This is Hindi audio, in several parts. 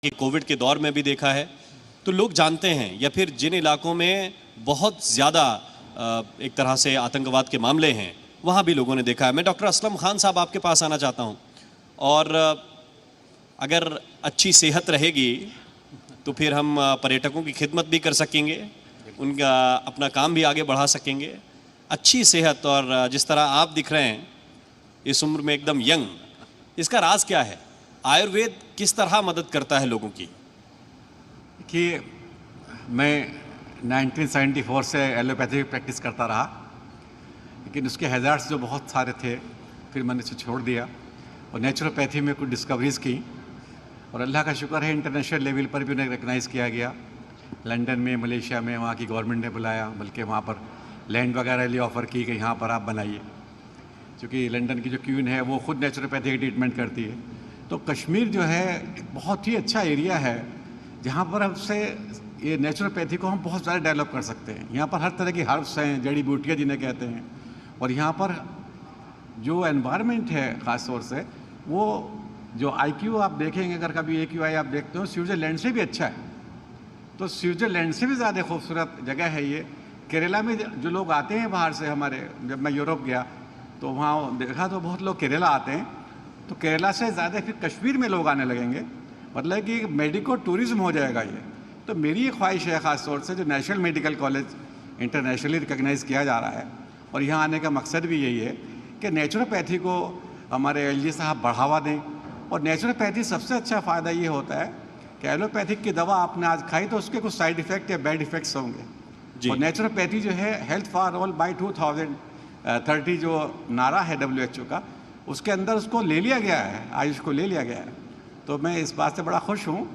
कि कोविड के दौर में भी देखा है। तो लोग जानते हैं, या फिर जिन इलाकों में बहुत ज़्यादा एक तरह से आतंकवाद के मामले हैं वहाँ भी लोगों ने देखा है। मैं डॉक्टर असलम खान साहब आपके पास आना चाहता हूँ, और अगर अच्छी सेहत रहेगी तो फिर हम पर्यटकों की खिदमत भी कर सकेंगे, उनका अपना काम भी आगे बढ़ा सकेंगे। अच्छी सेहत और जिस तरह आप दिख रहे हैं इस उम्र में एकदम यंग, इसका राज क्या है? आयुर्वेद किस तरह मदद करता है लोगों की? कि मैं 1974 से एलोपैथी प्रैक्टिस करता रहा, लेकिन उसके हैज़ार्ड्स जो बहुत सारे थे, फिर मैंने इसे छोड़ दिया और नेचुरोपैथी में कुछ डिस्कवरीज़ की, और अल्लाह का शुक्र है इंटरनेशनल लेवल पर भी उन्हें रिकग्नाइज़ किया गया। लंदन में, मलेशिया में वहाँ की गवर्नमेंट ने बुलाया, बल्कि वहाँ पर लैंड वगैरह लिए ऑफ़र की कि यहाँ पर आप बनाइए, क्योंकि लंदन की जो क्वीन है वो खुद नेचुरोपैथी की ट्रीटमेंट करती है। तो कश्मीर जो है एक बहुत ही अच्छा एरिया है जहाँ पर हमसे ये नेचुरोपैथी को हम बहुत ज़्यादा डेवलप कर सकते हैं। यहाँ पर हर तरह की हर्ब्स हैं, जड़ी बूटियाँ जिन्हें कहते हैं, और यहाँ पर जो एनवायरनमेंट है ख़ास तौर से, वो जो IQ आप देखेंगे, अगर कभी AQI आप देखते हो, स्विट्ज़रलैंड से भी अच्छा है। तो स्विट्ज़रलैंड से भी ज़्यादा खूबसूरत जगह है ये। केरला में जो लोग आते हैं बाहर से, हमारे जब मैं यूरोप गया तो वहाँ देखा तो बहुत लोग केरला आते हैं, तो केरला से ज़्यादा फिर कश्मीर में लोग आने लगेंगे, मतलब कि मेडिको टूरिज़्म हो जाएगा ये। तो मेरी ये ख्वाहिश है ख़ास तौर से, जो national medical college internationally recognise किया जा रहा है, और यहाँ आने का मकसद भी यही है कि नेचुरोपैथी को हमारे LG साहब बढ़ावा दें। और नेचुरोपैथी सबसे अच्छा फ़ायदा ये होता है कि एलोपैथिक की दवा आपने आज खाई तो उसके कुछ साइड इफ़ेक्ट या बैड इफ़ेक्ट्स होंगे, और नेचुरोपैथी जो है हेल्थ फॉर ऑल बाय 2030 जो नारा है WHO का, उसके अंदर उसको ले लिया गया है, आयुष को ले लिया गया है। तो मैं इस बात से बड़ा खुश हूँ,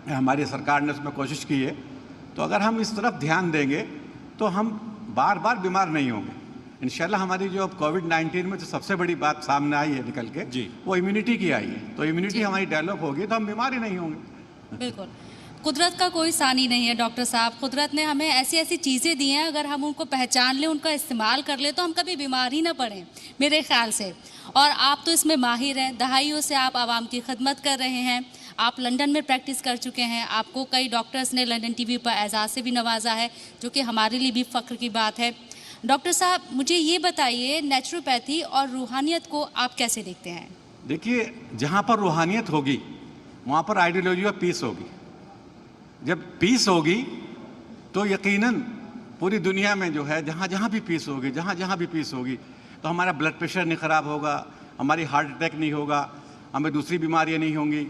हमारी सरकार ने उसमें कोशिश की है। तो अगर हम इस तरफ ध्यान देंगे तो हम बार बार बीमार नहीं होंगे इंशाल्लाह। हमारी जो अब कोविड-19 में जो सबसे बड़ी बात सामने आई है निकल के, वो इम्यूनिटी की आई है। तो इम्यूनिटी हमारी डेवलप होगी तो हम बीमार ही नहीं होंगे। बिल्कुल, कुदरत का कोई सानी नहीं है डॉक्टर साहब। कुदरत ने हमें ऐसी ऐसी चीज़ें दी हैं, अगर हम उनको पहचान लें, उनका इस्तेमाल कर लें, तो हम कभी बीमार ही ना पड़ें मेरे ख्याल से। और आप तो इसमें माहिर हैं, दहाइयों से आप आवाम की खिदमत कर रहे हैं। आप लंदन में प्रैक्टिस कर चुके हैं, आपको कई डॉक्टर्स ने लंदन TV पर एजाज़ से भी नवाजा है, जो कि हमारे लिए भी फ़ख्र की बात है। डॉक्टर साहब, मुझे ये बताइए, नेचुरोपैथी और रूहानियत को आप कैसे देखते हैं? देखिए, जहाँ पर रूहानियत होगी वहाँ पर आइडियोलॉजी ऑफ पीस होगी। जब पीस होगी तो यकीनन पूरी दुनिया में जो है जहाँ जहाँ भी पीस होगी, जहाँ जहाँ भी पीस होगी, तो हमारा ब्लड प्रेशर नहीं ख़राब होगा, हमारी हार्ट अटैक नहीं होगा, हमें दूसरी बीमारियाँ नहीं होंगी।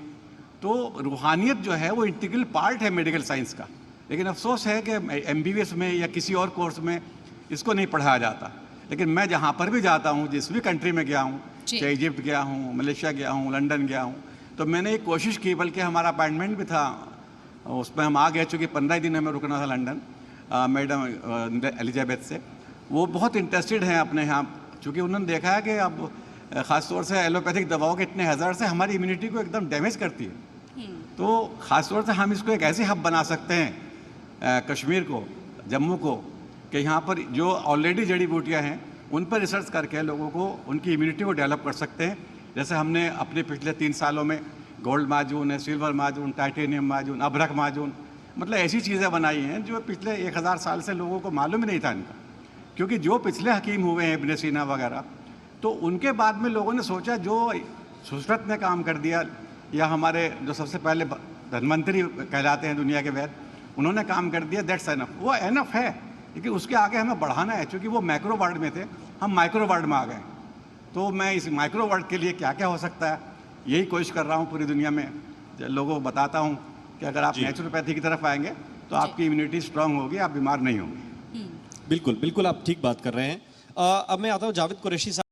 तो रूहानियत जो है वो इंटीग्रल पार्ट है मेडिकल साइंस का। लेकिन अफसोस है कि MBBS में या किसी और कोर्स में इसको नहीं पढ़ाया जाता। लेकिन मैं जहाँ पर भी जाता हूँ, जिस भी कंट्री में गया हूँ, चाहे इजिप्ट गया हूँ, मलेशिया गया हूँ, लंदन गया हूँ, तो मैंने एक कोशिश की, बल्कि हमारा अपॉइंटमेंट भी था, उसमें हम आ गए, चूँकि 15 दिन हमें रुकना था लंदन मैडम एलिजाबेथ से। वो बहुत इंटरेस्टेड हैं अपने यहाँ, चूँकि उन्होंने देखा है कि अब ख़ास तौर से एलोपैथिक दवाओं के इतने हैज़ार्ड से हमारी इम्यूनिटी को एकदम डैमेज करती है। तो ख़ास तौर से हम इसको एक ऐसे हब बना सकते हैं कश्मीर को, जम्मू को, कि यहाँ पर जो ऑलरेडी जड़ी बूटियाँ हैं उन पर रिसर्च करके लोगों को उनकी इम्यूनिटी को डेवलप कर सकते हैं। जैसे हमने अपने पिछले 3 सालों में गोल्ड माजून है, सिल्वर माजून, टाइटेनियम माजून, अबरक माजून, मतलब ऐसी चीज़ें बनाई हैं जो पिछले 1000 साल से लोगों को मालूम ही नहीं था इनका। क्योंकि जो पिछले हकीम हुए हैं, इब्न सीना वगैरह, तो उनके बाद में लोगों ने सोचा, जो सुसरत ने काम कर दिया, या हमारे जो सबसे पहले धन्वंतरी कहलाते हैं दुनिया के वैद, उन्होंने काम कर दिया, दैट्स एनफ। वो एनफ है, लेकिन उसके आगे हमें बढ़ाना है। क्योंकि वो मैक्रो वर्ल्ड में थे, हम माइक्रो वर्ल्ड में आ गए। तो मैं इस माइक्रो वर्ल्ड के लिए क्या क्या हो सकता है, यही कोशिश कर रहा हूँ पूरी दुनिया में। लोगों को बताता हूँ कि अगर आप नेचुरोपैथी की तरफ आएंगे तो आपकी इम्यूनिटी स्ट्रांग होगी, आप बीमार नहीं होंगे। बिल्कुल बिल्कुल, आप ठीक बात कर रहे हैं। अब मैं आता हूँ जावेद कुरैशी साहब।